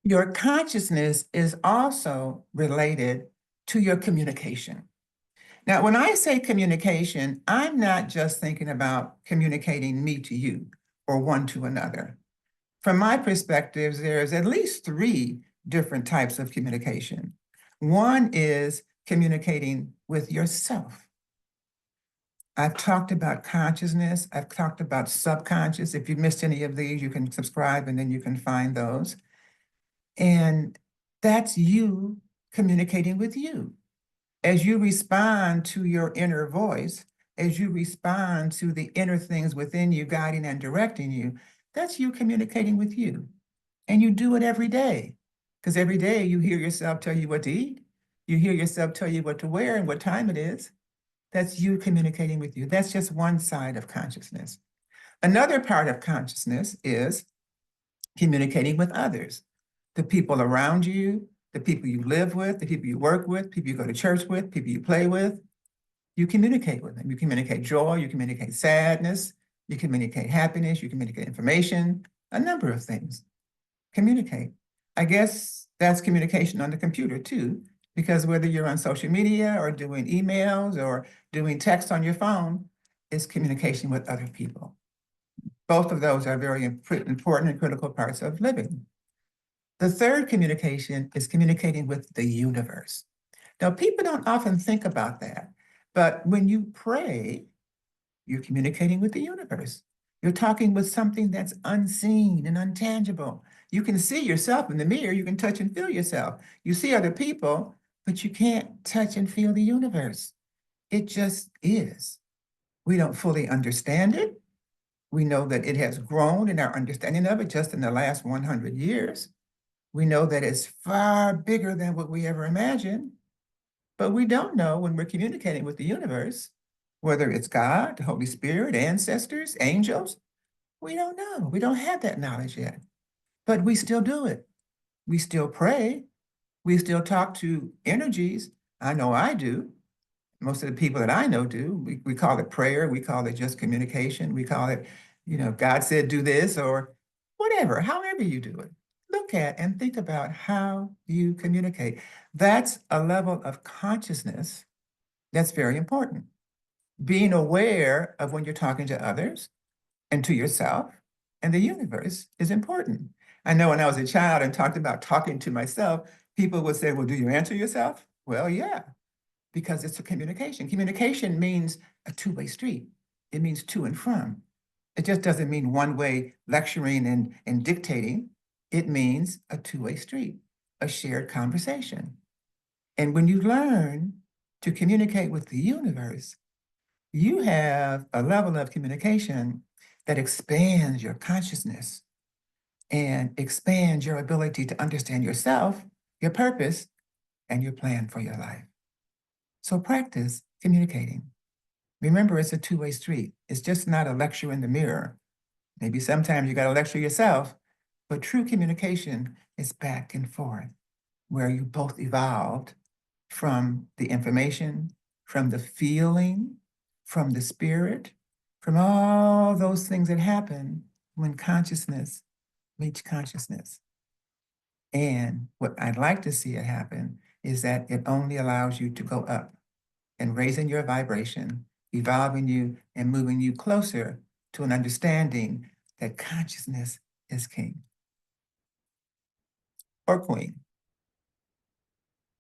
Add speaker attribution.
Speaker 1: Your consciousness is also related to your communication. Now, when I say communication, I'm not just thinking about communicating me to you or one to another. From my perspective, there's at least three different types of communication. One is communicating with yourself. I've talked about consciousness. I've talked about subconscious. If you missed any of these, you can subscribe and then you can find those. And that's you communicating with you. As you respond to your inner voice, as you respond to the inner things within you guiding and directing you, that's you communicating with you. And you do it every day, because every day you hear yourself tell you what to eat. You hear yourself tell you what to wear and what time it is. That's you communicating with you. That's just one side of consciousness. Another part of consciousness is communicating with others, the people around you, the people you live with, the people you work with, people you go to church with, people you play with. You communicate with them. You communicate joy, you communicate sadness, you communicate happiness, you communicate information, a number of things. Communicate. I guess that's communication on the computer too, because whether you're on social media or doing emails or doing text on your phone, it's communication with other people. Both of those are very important and critical parts of living. The third communication is communicating with the universe. Now, people don't often think about that, but when you pray, you're communicating with the universe. You're talking with something that's unseen and untangible. You can see yourself in the mirror, you can touch and feel yourself. You see other people, but you can't touch and feel the universe. It just is. We don't fully understand it. We know that it has grown in our understanding of it just in the last 100 years. We know that it's far bigger than what we ever imagined, but we don't know when we're communicating with the universe, whether it's God, the Holy Spirit, ancestors, angels. We don't know. We don't have that knowledge yet, but we still do it. We still pray. We still talk to energies. I know I do. Most of the people that I know do. We call it prayer. We call it just communication. We call it, God said do this or whatever, however you do it. Look at and think about how you communicate. That's a level of consciousness that's very important. Being aware of when you're talking to others and to yourself and the universe is important. I know when I was a child and talked about talking to myself, people would say, well, do you answer yourself? Well, yeah, because it's a communication. Communication means a two-way street. It means to and from. It just doesn't mean one way lecturing and dictating. It means a two-way street, a shared conversation. And when you learn to communicate with the universe, you have a level of communication that expands your consciousness and expands your ability to understand yourself, your purpose, and your plan for your life. So practice communicating. Remember, it's a two-way street. It's just not a lecture in the mirror. Maybe sometimes you got to lecture yourself, but true communication is back and forth, where you both evolved from the information, from the feeling, from the spirit, from all those things that happen when consciousness meets consciousness. And what I'd like to see it happen is that it only allows you to go up and raising your vibration, evolving you and moving you closer to an understanding that consciousness is king or queen.